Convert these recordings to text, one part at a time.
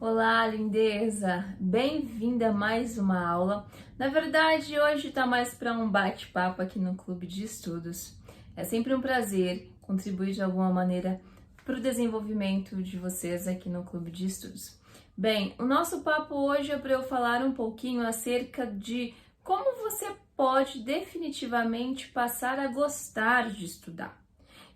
Olá, lindeza! Bem-vinda a mais uma aula. Na verdade, hoje está mais para um bate-papo aqui no Clube de Estudos. É sempre um prazer contribuir de alguma maneira para o desenvolvimento de vocês aqui no Clube de Estudos. Bem, o nosso papo hoje é para eu falar um pouquinho acerca de como você pode definitivamente passar a gostar de estudar.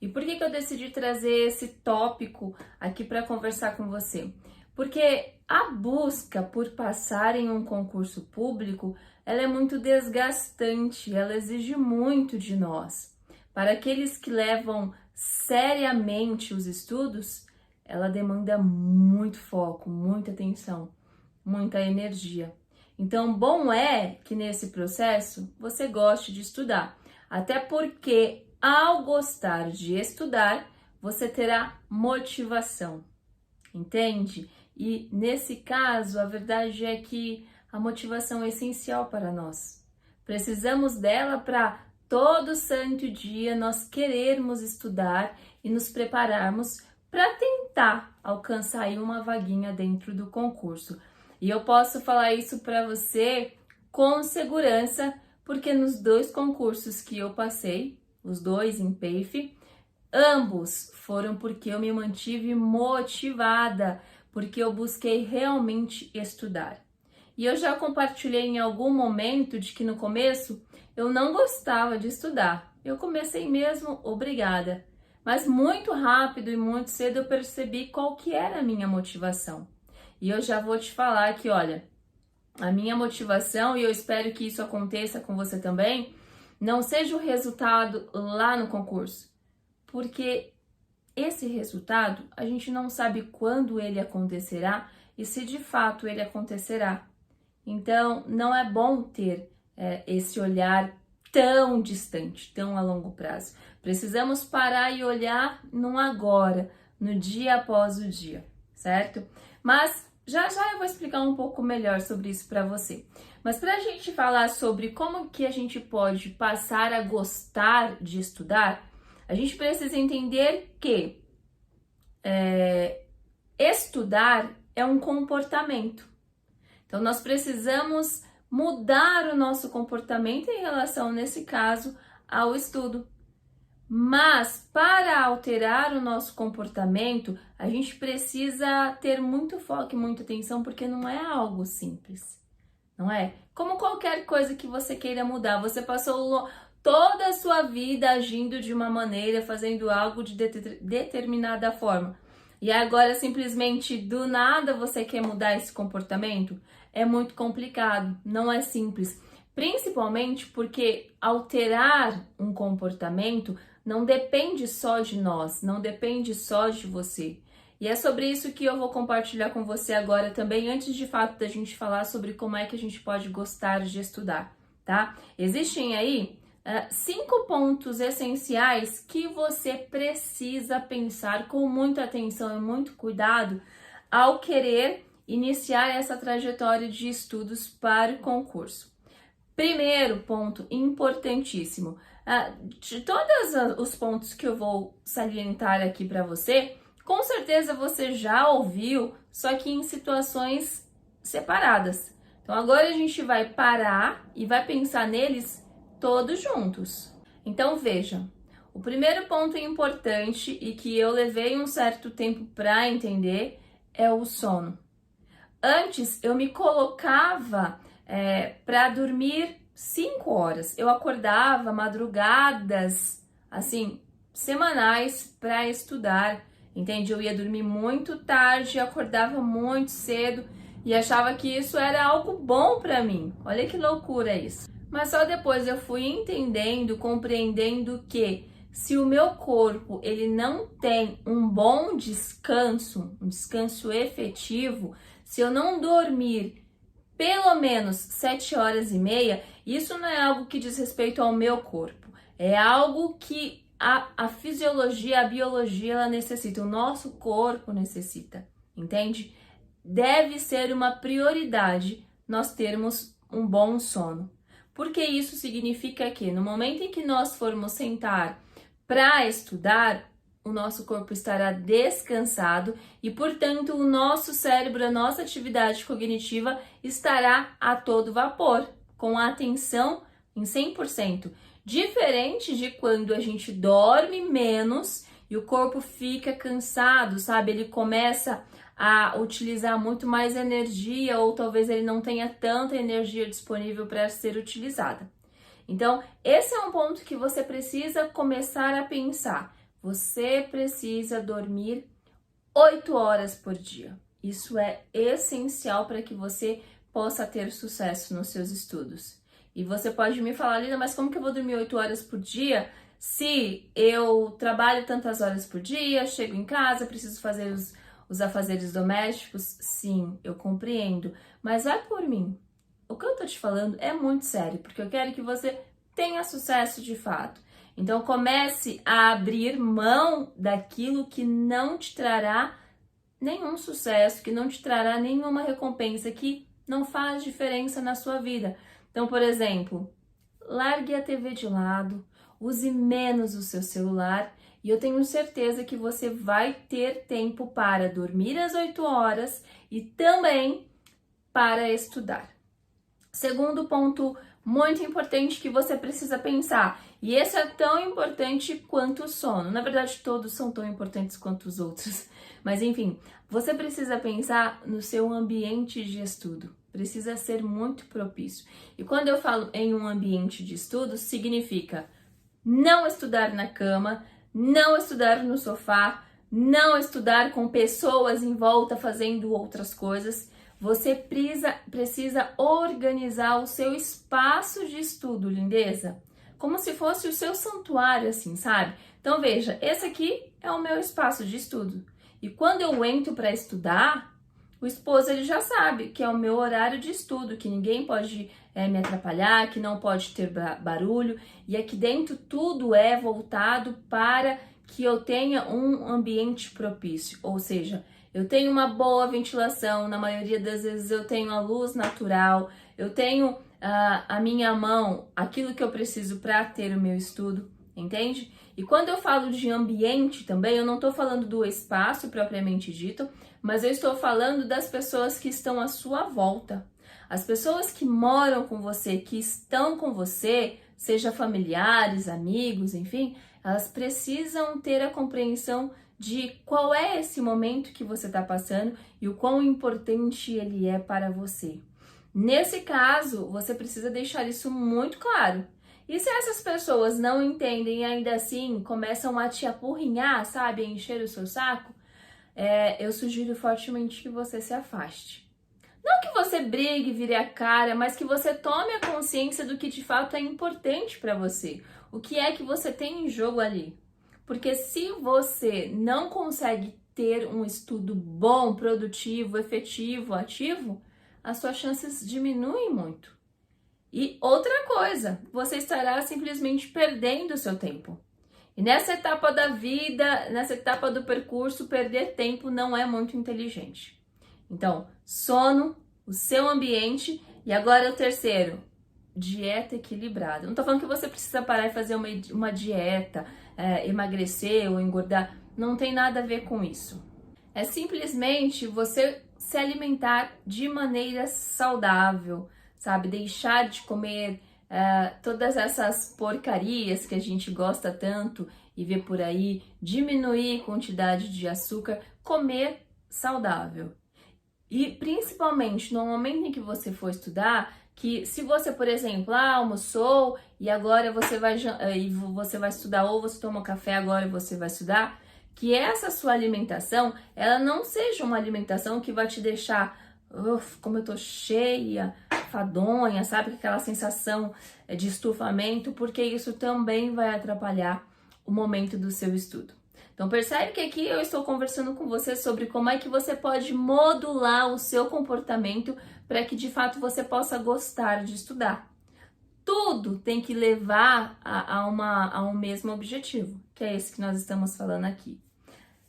E por que eu decidi trazer esse tópico aqui para conversar com você? Porque a busca por passar em um concurso público, ela é muito desgastante, ela exige muito de nós. Para aqueles que levam seriamente os estudos, ela demanda muito foco, muita atenção, muita energia. Então, bom é que nesse processo você goste de estudar, até porque ao gostar de estudar, você terá motivação, entende? E nesse caso, a verdade é que a motivação é essencial para nós. Precisamos dela para todo santo dia nós querermos estudar e nos prepararmos para tentar alcançar aí uma vaguinha dentro do concurso. E eu posso falar isso para você com segurança, porque nos dois concursos que eu passei, os dois em PAFE, ambos foram porque eu me mantive motivada, porque eu busquei realmente estudar. E eu já compartilhei em algum momento de que no começo eu não gostava de estudar. Eu comecei mesmo obrigada. Mas muito rápido e muito cedo eu percebi qual que era a minha motivação. E eu já vou te falar que, olha, a minha motivação, e eu espero que isso aconteça com você também, não seja o resultado lá no concurso. Porque esse resultado a gente não sabe quando ele acontecerá e se de fato ele acontecerá. Então, não é bom ter esse olhar tão distante, tão a longo prazo. Precisamos parar e olhar no agora, no dia após o dia, certo? Mas já eu vou explicar um pouco melhor sobre isso para você. Mas para a gente falar sobre como que a gente pode passar a gostar de estudar, a gente precisa entender que estudar é um comportamento. Então, nós precisamos mudar o nosso comportamento em relação, nesse caso, ao estudo. Mas, para alterar o nosso comportamento, a gente precisa ter muito foco e muita atenção, porque não é algo simples, não é? Como qualquer coisa que você queira mudar, você passou toda a sua vida agindo de uma maneira, fazendo algo de determinada forma. E agora, simplesmente, do nada, você quer mudar esse comportamento? É muito complicado, não é simples. Principalmente porque alterar um comportamento não depende só de nós, não depende só de você. E é sobre isso que eu vou compartilhar com você agora também, antes de fato da gente falar sobre como é que a gente pode gostar de estudar, tá? Existem aí 5 pontos essenciais que você precisa pensar com muita atenção e muito cuidado ao querer iniciar essa trajetória de estudos para o concurso. Primeiro ponto importantíssimo, de todos os pontos que eu vou salientar aqui para você, com certeza você já ouviu, só que em situações separadas. Então agora a gente vai parar e vai pensar neles todos juntos. Então veja, o primeiro ponto importante e que eu levei um certo tempo para entender é o sono. Antes eu me colocava para dormir 5 horas. Eu acordava madrugadas, assim, semanais para estudar, entende? Eu ia dormir muito tarde, acordava muito cedo e achava que isso era algo bom para mim. Olha que loucura isso. Mas só depois eu fui entendendo, compreendendo que se o meu corpo ele não tem um bom descanso, um descanso efetivo, se eu não dormir pelo menos 7 horas e meia, isso não é algo que diz respeito ao meu corpo, é algo que a fisiologia, a biologia, ela necessita, o nosso corpo necessita, entende? Deve ser uma prioridade nós termos um bom sono, porque isso significa que no momento em que nós formos sentar para estudar, o nosso corpo estará descansado e, portanto, o nosso cérebro, a nossa atividade cognitiva estará a todo vapor, com a atenção em 100%. Diferente de quando a gente dorme menos e o corpo fica cansado, sabe? Ele começa a utilizar muito mais energia ou talvez ele não tenha tanta energia disponível para ser utilizada. Então, esse é um ponto que você precisa começar a pensar. Você precisa dormir 8 horas por dia. Isso é essencial para que você possa ter sucesso nos seus estudos. E você pode me falar, Lina, mas como que eu vou dormir 8 horas por dia se eu trabalho tantas horas por dia, chego em casa, preciso fazer os afazeres domésticos? Sim, eu compreendo, mas vai por mim. O que eu tô te falando é muito sério, porque eu quero que você tenha sucesso de fato. Então comece a abrir mão daquilo que não te trará nenhum sucesso, que não te trará nenhuma recompensa, que não faz diferença na sua vida. Então, por exemplo, largue a TV de lado, use menos o seu celular e eu tenho certeza que você vai ter tempo para dormir às 8 horas e também para estudar. Segundo ponto muito importante que você precisa pensar, e esse é tão importante quanto o sono. Na verdade, todos são tão importantes quanto os outros. Mas enfim, você precisa pensar no seu ambiente de estudo. Precisa ser muito propício. E quando eu falo em um ambiente de estudo, significa não estudar na cama, não estudar no sofá, não estudar com pessoas em volta fazendo outras coisas. Você precisa organizar o seu espaço de estudo, lindeza, como se fosse o seu santuário, assim, sabe? Então veja, esse aqui é o meu espaço de estudo. E quando eu entro para estudar, o esposo ele já sabe que é o meu horário de estudo, que ninguém pode me atrapalhar, que não pode ter barulho. E aqui dentro tudo é voltado para que eu tenha um ambiente propício, ou seja, eu tenho uma boa ventilação, na maioria das vezes eu tenho a luz natural, eu tenho a minha mão, aquilo que eu preciso para ter o meu estudo, entende? E quando eu falo de ambiente também, eu não estou falando do espaço propriamente dito, mas eu estou falando das pessoas que estão à sua volta. As pessoas que moram com você, que estão com você, seja familiares, amigos, enfim, elas precisam ter a compreensão de qual é esse momento que você está passando e o quão importante ele é para você. Nesse caso, você precisa deixar isso muito claro. E se essas pessoas não entendem e ainda assim começam a te apurrinhar, sabe, a encher o seu saco, eu sugiro fortemente que você se afaste. Não que você brigue, vire a cara, mas que você tome a consciência do que de fato é importante para você. O que é que você tem em jogo ali? Porque se você não consegue ter um estudo bom, produtivo, efetivo, ativo, as suas chances diminuem muito. E outra coisa, você estará simplesmente perdendo o seu tempo. E nessa etapa da vida, nessa etapa do percurso, perder tempo não é muito inteligente. Então, sono, o seu ambiente e agora o terceiro, dieta equilibrada. Não tô falando que você precisa parar e fazer uma dieta, emagrecer ou engordar. Não tem nada a ver com isso. É simplesmente você se alimentar de maneira saudável, sabe? Deixar de comer todas essas porcarias que a gente gosta tanto e vê por aí, diminuir a quantidade de açúcar, comer saudável. E principalmente no momento em que você for estudar, que se você, por exemplo, almoçou e agora você vai estudar, ou você toma café agora e você vai estudar, que essa sua alimentação, ela não seja uma alimentação que vai te deixar, como eu tô cheia, fadonha, sabe? Aquela sensação de estufamento, porque isso também vai atrapalhar o momento do seu estudo. Então percebe que aqui eu estou conversando com você sobre como é que você pode modular o seu comportamento para que de fato você possa gostar de estudar. Tudo tem que levar a um mesmo objetivo, que é esse que nós estamos falando aqui.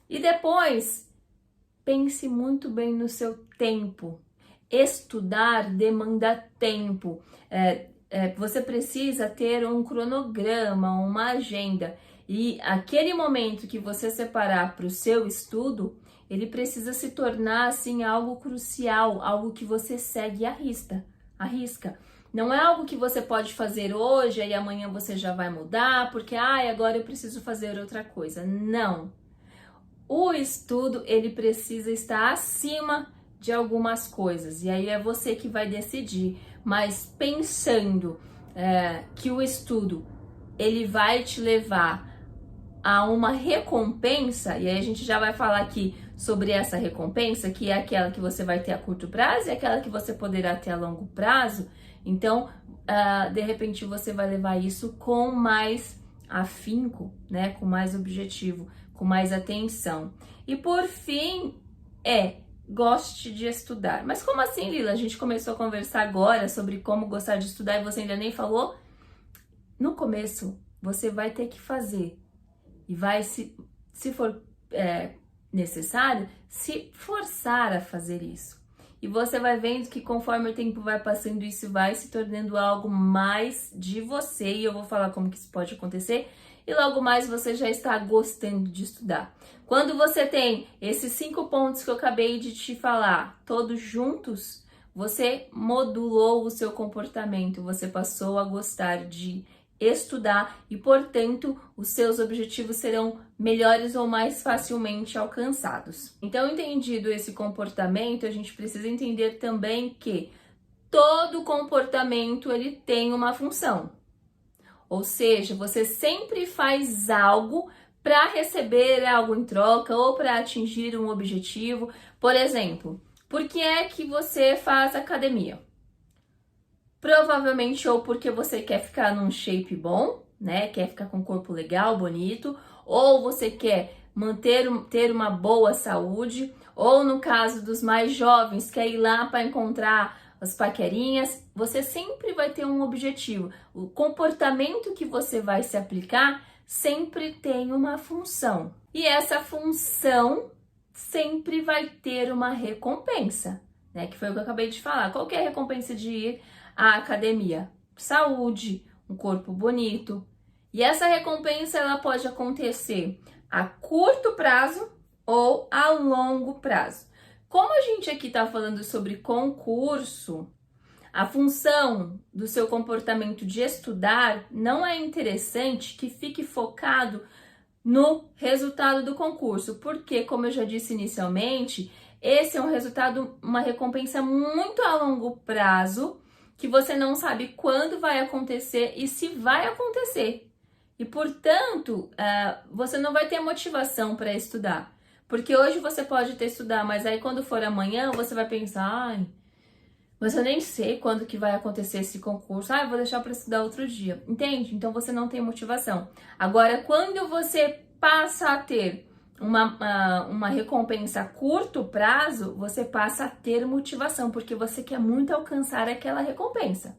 E depois, pense muito bem no seu tempo. Estudar demanda tempo. Você precisa ter um cronograma, uma agenda. E aquele momento que você separar para o seu estudo, ele precisa se tornar assim algo crucial, algo que você segue e arrisca. Não é algo que você pode fazer hoje e amanhã você já vai mudar, porque agora eu preciso fazer outra coisa. Não. O estudo, ele precisa estar acima de algumas coisas, e aí é você que vai decidir, mas pensando que o estudo, ele vai te levar a uma recompensa, e aí a gente já vai falar aqui sobre essa recompensa, que é aquela que você vai ter a curto prazo e aquela que você poderá ter a longo prazo. Então, de repente você vai levar isso com mais afinco, né? Com mais objetivo, com mais atenção. E por fim, goste de estudar. Mas como assim, Lila? A gente começou a conversar agora sobre como gostar de estudar e você ainda nem falou? No começo, você vai ter que fazer e vai, se for necessário, se forçar a fazer isso. E você vai vendo que conforme o tempo vai passando, isso vai se tornando algo mais de você. E eu vou falar como que isso pode acontecer. E logo mais você já está gostando de estudar. Quando você tem esses 5 pontos que eu acabei de te falar, todos juntos, você modulou o seu comportamento. Você passou a gostar de estudar e, portanto, os seus objetivos serão melhores ou mais facilmente alcançados. Então, entendido esse comportamento, a gente precisa entender também que todo comportamento ele tem uma função. Ou seja, você sempre faz algo para receber algo em troca ou para atingir um objetivo. Por exemplo, por que é que você faz academia? Provavelmente ou porque você quer ficar num shape bom, né? Quer ficar com um corpo legal, bonito, ou você quer ter uma boa saúde, ou no caso dos mais jovens, quer ir lá para encontrar as paquerinhas. Você sempre vai ter um objetivo. O comportamento que você vai se aplicar sempre tem uma função. E essa função sempre vai ter uma recompensa, né? Que foi o que eu acabei de falar. Qual que é a recompensa de ir à academia? Saúde, um corpo bonito. E essa recompensa ela pode acontecer a curto prazo ou a longo prazo. Como a gente aqui está falando sobre concurso, a função do seu comportamento de estudar não é interessante que fique focado no resultado do concurso, porque, como eu já disse inicialmente, esse é um resultado, uma recompensa muito a longo prazo, que você não sabe quando vai acontecer e se vai acontecer. E, portanto, você não vai ter motivação para estudar. Porque hoje você pode até estudar, mas aí quando for amanhã, você vai pensar, mas eu nem sei quando que vai acontecer esse concurso. Eu vou deixar para estudar outro dia. Entende? Então você não tem motivação. Agora, quando você passa a ter uma recompensa a curto prazo, você passa a ter motivação, porque você quer muito alcançar aquela recompensa.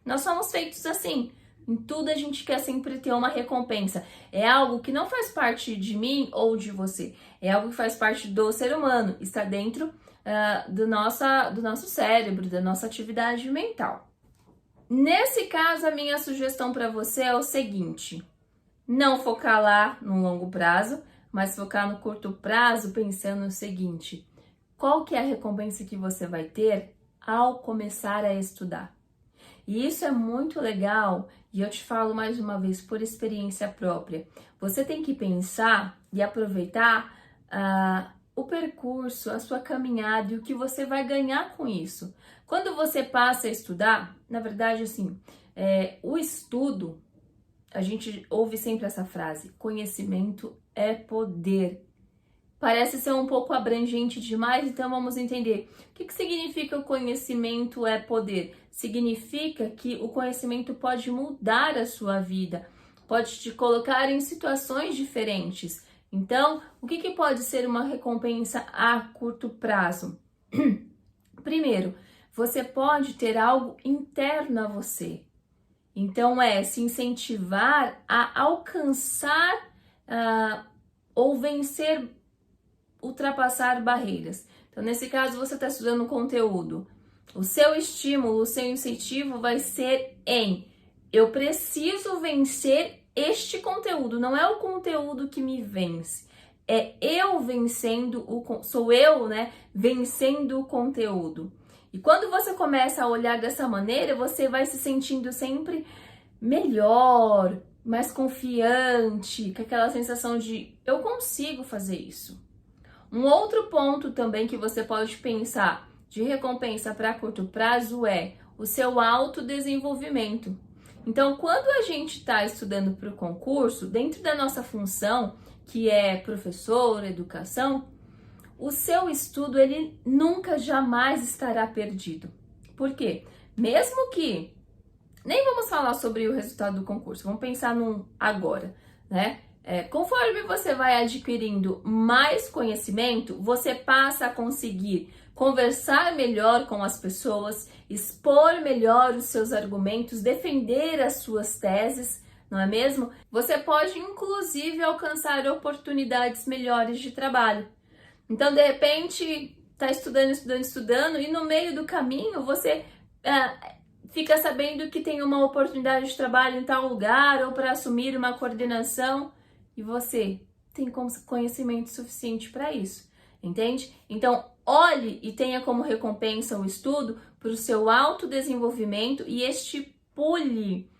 Nós somos feitos assim. Em tudo a gente quer sempre ter uma recompensa. É algo que não faz parte de mim ou de você. É algo que faz parte do ser humano. Está dentro do nosso cérebro, da nossa atividade mental. Nesse caso, a minha sugestão para você é o seguinte: não focar lá no longo prazo, mas focar no curto prazo, pensando no seguinte: qual que é a recompensa que você vai ter ao começar a estudar? E isso é muito legal, e eu te falo mais uma vez por experiência própria. Você tem que pensar e aproveitar o percurso, a sua caminhada e o que você vai ganhar com isso. Quando você passa a estudar, na verdade, assim, o estudo, a gente ouve sempre essa frase: conhecimento é poder. Parece ser um pouco abrangente demais, então vamos entender. O que significa o conhecimento é poder? Significa que o conhecimento pode mudar a sua vida, pode te colocar em situações diferentes. Então, o que pode ser uma recompensa a curto prazo? Primeiro, você pode ter algo interno a você. Então, se incentivar a alcançar ou vencer, ultrapassar barreiras. Então, nesse caso, você está estudando conteúdo. O seu estímulo, o seu incentivo vai ser eu preciso vencer este conteúdo, não é o conteúdo que me vence. É eu vencendo sou eu, né, vencendo o conteúdo. E quando você começa a olhar dessa maneira, você vai se sentindo sempre melhor, mais confiante, com aquela sensação de eu consigo fazer isso. Um outro ponto também que você pode pensar de recompensa para curto prazo é o seu autodesenvolvimento. Então, quando a gente está estudando para o concurso, dentro da nossa função, que é professor, educação, o seu estudo ele nunca jamais estará perdido. Por quê? Mesmo que nem vamos falar sobre o resultado do concurso, vamos pensar num agora, né? Conforme você vai adquirindo mais conhecimento, você passa a conseguir conversar melhor com as pessoas, expor melhor os seus argumentos, defender as suas teses, não é mesmo? Você pode, inclusive, alcançar oportunidades melhores de trabalho. Então, de repente, está estudando, e no meio do caminho você fica sabendo que tem uma oportunidade de trabalho em tal lugar ou para assumir uma coordenação e você tem conhecimento suficiente para isso, entende? Então, olhe e tenha como recompensa o estudo para o seu autodesenvolvimento e estipule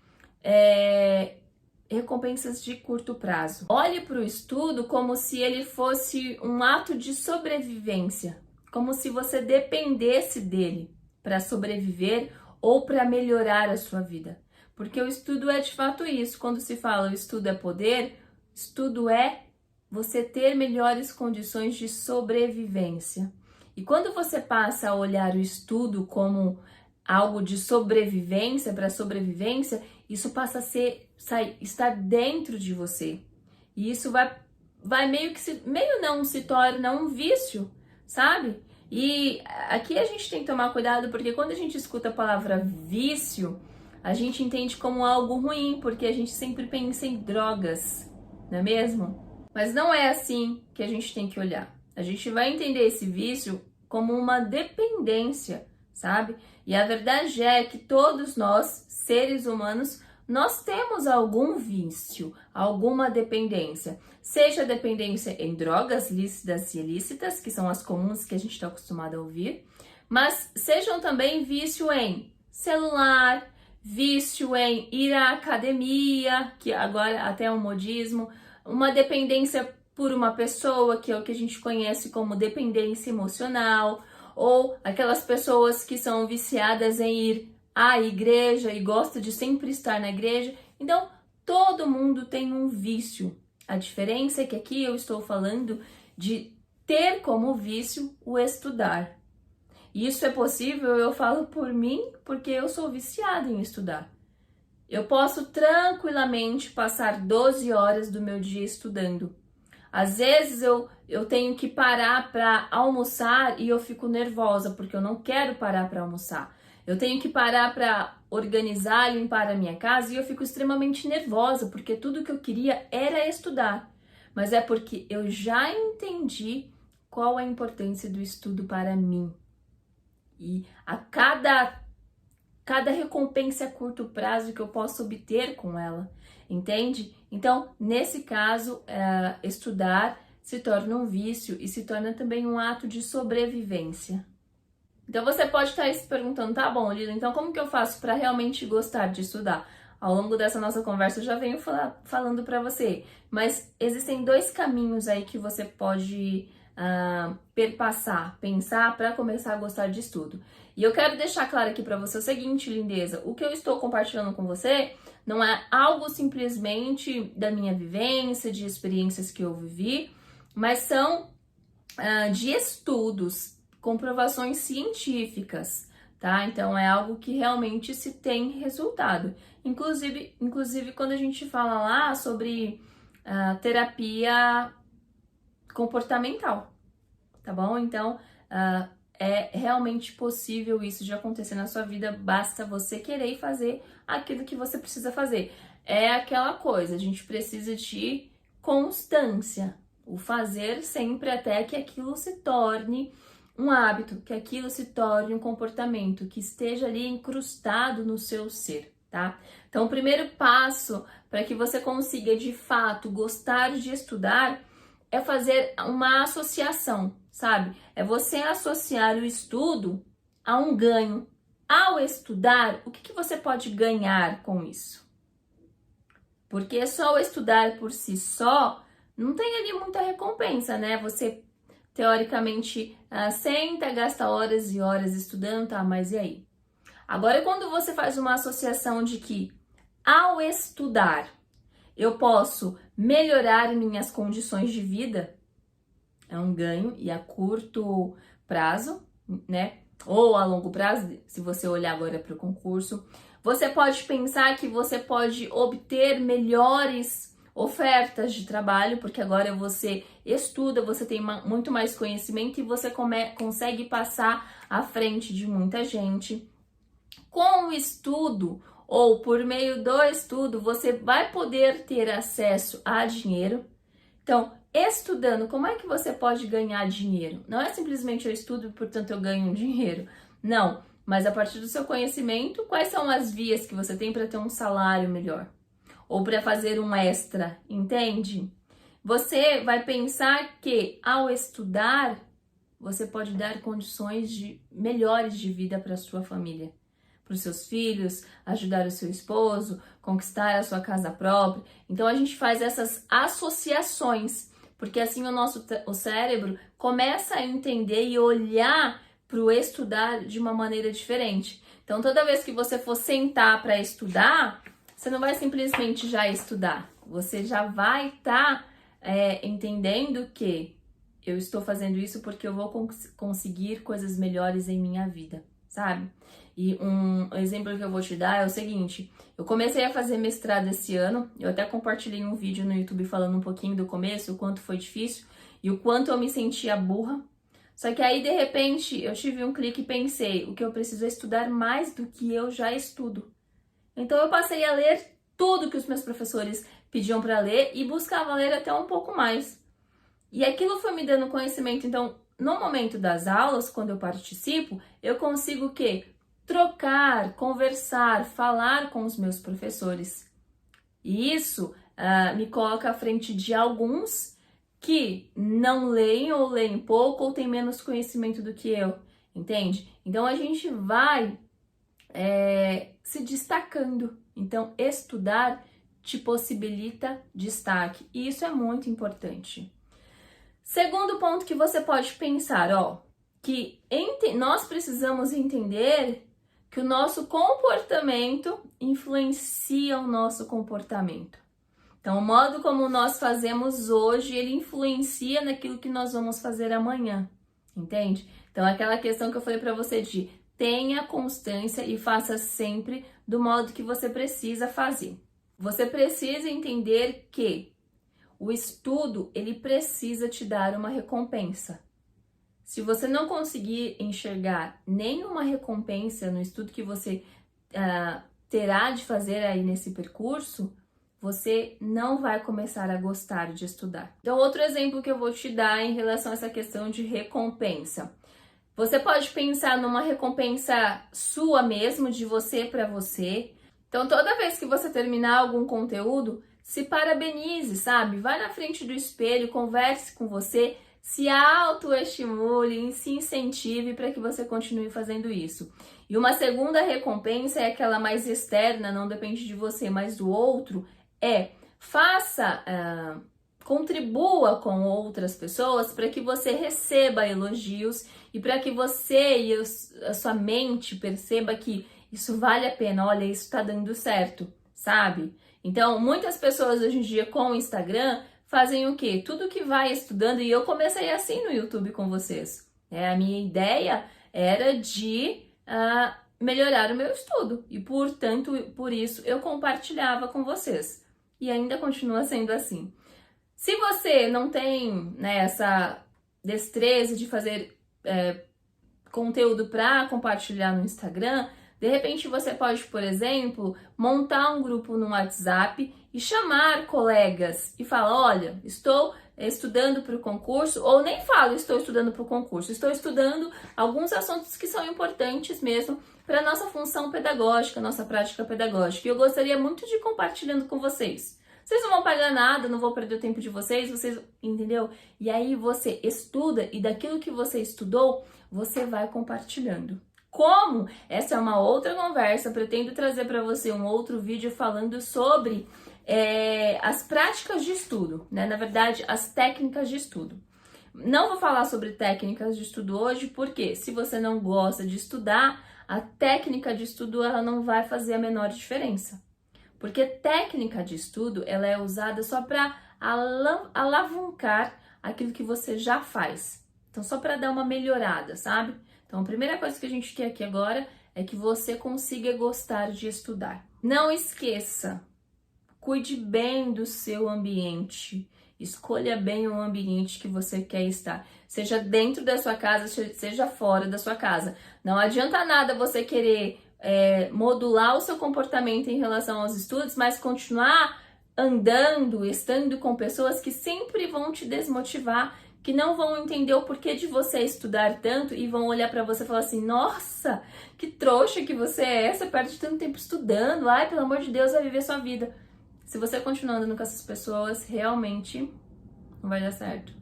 recompensas de curto prazo. Olhe para o estudo como se ele fosse um ato de sobrevivência, como se você dependesse dele para sobreviver ou para melhorar a sua vida. Porque o estudo é de fato isso. Quando se fala o estudo é poder, estudo é você ter melhores condições de sobrevivência. E quando você passa a olhar o estudo como algo de sobrevivência para sobrevivência, isso passa a estar dentro de você. E isso vai meio que se torna um vício, sabe? E aqui a gente tem que tomar cuidado, porque quando a gente escuta a palavra vício, a gente entende como algo ruim, porque a gente sempre pensa em drogas, não é mesmo? Mas não é assim que a gente tem que olhar. A gente vai entender esse vício como uma dependência, sabe? E a verdade é que todos nós, seres humanos, nós temos algum vício, alguma dependência. Seja dependência em drogas lícitas e ilícitas, que são as comuns que a gente está acostumado a ouvir, mas sejam também vício em celular, vício em ir à academia, que agora até é um modismo, uma dependência por uma pessoa, que é o que a gente conhece como dependência emocional, ou aquelas pessoas que são viciadas em ir à igreja e gostam de sempre estar na igreja. Então, todo mundo tem um vício. A diferença é que aqui eu estou falando de ter como vício o estudar. E isso é possível, eu falo por mim, porque eu sou viciada em estudar. Eu posso tranquilamente passar 12 horas do meu dia estudando. Às vezes eu tenho que parar para almoçar e eu fico nervosa, porque eu não quero parar para almoçar. Eu tenho que parar para organizar, limpar a minha casa e eu fico extremamente nervosa, porque tudo que eu queria era estudar. Mas é porque eu já entendi qual a importância do estudo para mim. E a cada recompensa a curto prazo que eu posso obter com ela, entende? Então, nesse caso, estudar se torna um vício e se torna também um ato de sobrevivência. Então, você pode estar se perguntando, tá bom, Lila, então como que eu faço para realmente gostar de estudar? Ao longo dessa nossa conversa eu já venho falando para você, mas existem dois caminhos aí que você pode perpassar, pensar para começar a gostar de estudo. E eu quero deixar claro aqui para você o seguinte, lindeza, o que eu estou compartilhando com você não é algo simplesmente da minha vivência, de experiências que eu vivi, mas são de estudos, comprovações científicas, tá? Então é algo que realmente se tem resultado. Inclusive quando a gente fala lá sobre terapia comportamental, tá bom? Então, é realmente possível isso de acontecer na sua vida, basta você querer e fazer aquilo que você precisa fazer. É aquela coisa, a gente precisa de constância, o fazer sempre até que aquilo se torne um hábito, que aquilo se torne um comportamento, que esteja ali incrustado no seu ser, tá? Então, o primeiro passo para que você consiga de fato gostar de estudar é fazer uma associação, sabe? É você associar o estudo a um ganho. Ao estudar, o que você pode ganhar com isso? Porque só o estudar por si só não tem ali muita recompensa, né? Você, teoricamente, senta, gasta horas e horas estudando, tá? Mas e aí? Agora, quando você faz uma associação de que, ao estudar, eu posso melhorar minhas condições de vida, é um ganho, e a curto prazo, né? Ou a longo prazo, se você olhar agora para o concurso. Você pode pensar que você pode obter melhores ofertas de trabalho, porque agora você estuda, você tem muito mais conhecimento e você consegue passar à frente de muita gente. Com o estudo, ou por meio do estudo, você vai poder ter acesso a dinheiro. Então, estudando, como é que você pode ganhar dinheiro? Não é simplesmente eu estudo e, portanto, eu ganho dinheiro. Não, mas a partir do seu conhecimento, quais são as vias que você tem para ter um salário melhor? Ou para fazer um extra, entende? Você vai pensar que, ao estudar, você pode dar condições melhores de vida para a sua família, para os seus filhos, ajudar o seu esposo, conquistar a sua casa própria. Então a gente faz essas associações, porque assim o cérebro começa a entender e olhar para o estudar de uma maneira diferente. Então toda vez que você for sentar para estudar, você não vai simplesmente já estudar, você já vai estar entendendo que eu estou fazendo isso porque eu vou conseguir coisas melhores em minha vida, sabe? E um exemplo que eu vou te dar é o seguinte: eu comecei a fazer mestrado esse ano, eu até compartilhei um vídeo no YouTube falando um pouquinho do começo, o quanto foi difícil e o quanto eu me sentia burra. Só que aí, de repente, eu tive um clique e pensei, o que eu preciso é estudar mais do que eu já estudo. Então eu passei a ler tudo que os meus professores pediam para ler e buscava ler até um pouco mais. E aquilo foi me dando conhecimento. Então, no momento das aulas, quando eu participo, eu consigo o quê? Trocar, conversar, falar com os meus professores. E isso me coloca à frente de alguns que não leem ou leem pouco ou têm menos conhecimento do que eu, entende? Então, a gente vai se destacando. Então, estudar te possibilita destaque. E isso é muito importante. Segundo ponto que você pode pensar, que nós precisamos entender que o nosso comportamento influencia o nosso comportamento. Então, o modo como nós fazemos hoje, ele influencia naquilo que nós vamos fazer amanhã, entende? Então, aquela questão que eu falei para você de tenha constância e faça sempre do modo que você precisa fazer. Você precisa entender que o estudo, ele precisa te dar uma recompensa. Se você não conseguir enxergar nenhuma recompensa no estudo que você terá de fazer aí nesse percurso, você não vai começar a gostar de estudar. Então, outro exemplo que eu vou te dar em relação a essa questão de recompensa. Você pode pensar numa recompensa sua mesmo, de você para você. Então, toda vez que você terminar algum conteúdo, se parabenize, sabe? Vai na frente do espelho, converse com você, se autoestimule, se incentive para que você continue fazendo isso. E uma segunda recompensa é aquela mais externa, não depende de você, mas do outro, contribua com outras pessoas para que você receba elogios e para que você e a sua mente perceba que isso vale a pena, olha, isso tá dando certo, sabe? Então, muitas pessoas hoje em dia com o Instagram fazem o quê? Tudo que vai estudando, e eu comecei assim no YouTube com vocês. A minha ideia era de melhorar o meu estudo e, portanto, por isso eu compartilhava com vocês. E ainda continua sendo assim. Se você não tem essa destreza de fazer conteúdo para compartilhar no Instagram, de repente você pode, por exemplo, montar um grupo no WhatsApp e chamar colegas e falar, olha, estou estudando para o concurso, ou nem falo estou estudando para o concurso, estou estudando alguns assuntos que são importantes mesmo para a nossa função pedagógica, nossa prática pedagógica. E eu gostaria muito de ir compartilhando com vocês. Vocês não vão pagar nada, não vou perder o tempo de vocês, entendeu? E aí você estuda e daquilo que você estudou, você vai compartilhando. Como? Essa é uma outra conversa, pretendo trazer para você um outro vídeo falando sobre as práticas de estudo, né? Na verdade, as técnicas de estudo. Não vou falar sobre técnicas de estudo hoje, porque se você não gosta de estudar, a técnica de estudo ela não vai fazer a menor diferença. Porque técnica de estudo, ela é usada só para alavancar aquilo que você já faz. Então, só para dar uma melhorada, sabe? Então, a primeira coisa que a gente quer aqui agora é que você consiga gostar de estudar. Não esqueça, cuide bem do seu ambiente. Escolha bem o ambiente que você quer estar. Seja dentro da sua casa, seja fora da sua casa. Não adianta nada você querer modular o seu comportamento em relação aos estudos, mas continuar andando, estando com pessoas que sempre vão te desmotivar, que não vão entender o porquê de você estudar tanto e vão olhar para você e falar assim: nossa, que trouxa que você é, você perde tanto tempo estudando, ai, pelo amor de Deus, vai viver sua vida. Se você continuar andando com essas pessoas, realmente não vai dar certo.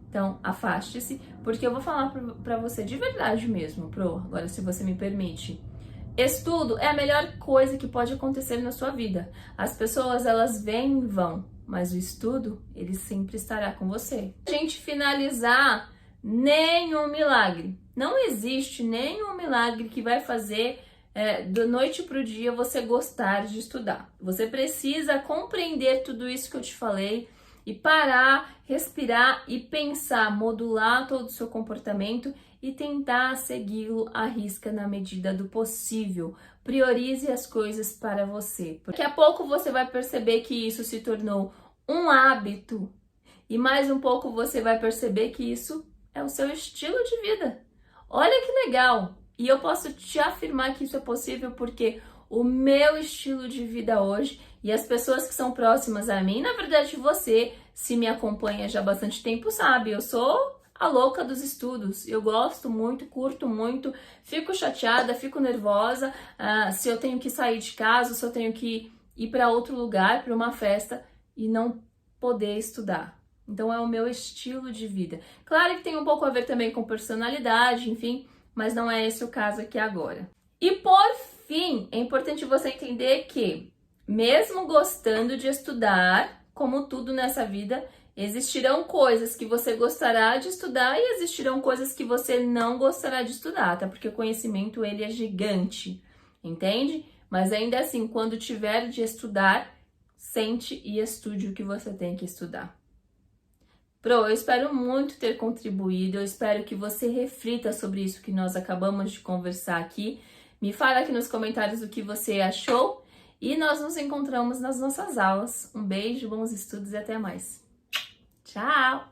Então, afaste-se, porque eu vou falar pra você de verdade mesmo, agora se você me permite. Estudo é a melhor coisa que pode acontecer na sua vida. As pessoas, elas vêm e vão, mas o estudo, ele sempre estará com você. A gente finalizar, nenhum milagre. Não existe nenhum milagre que vai fazer da noite pro dia você gostar de estudar. Você precisa compreender tudo isso que eu te falei e parar, respirar e pensar, modular todo o seu comportamento e tentar segui-lo à risca na medida do possível. Priorize as coisas para você. Daqui a pouco você vai perceber que isso se tornou um hábito e mais um pouco você vai perceber que isso é o seu estilo de vida. Olha que legal! E eu posso te afirmar que isso é possível porque o meu estilo de vida hoje e as pessoas que são próximas a mim, na verdade você, se me acompanha já há bastante tempo, sabe, eu sou a louca dos estudos. Eu gosto muito, curto muito, fico chateada, fico nervosa se eu tenho que sair de casa, se eu tenho que ir para outro lugar, para uma festa e não poder estudar. Então é o meu estilo de vida. Claro que tem um pouco a ver também com personalidade, enfim, mas não é esse o caso aqui agora. E por fim, é importante você entender que, mesmo gostando de estudar, como tudo nessa vida, existirão coisas que você gostará de estudar e existirão coisas que você não gostará de estudar, até porque o conhecimento ele é gigante, entende? Mas ainda assim, quando tiver de estudar, sente e estude o que você tem que estudar. Eu espero muito ter contribuído, eu espero que você reflita sobre isso que nós acabamos de conversar aqui. Me fala aqui nos comentários o que você achou e nós nos encontramos nas nossas aulas. Um beijo, bons estudos e até mais. Tchau!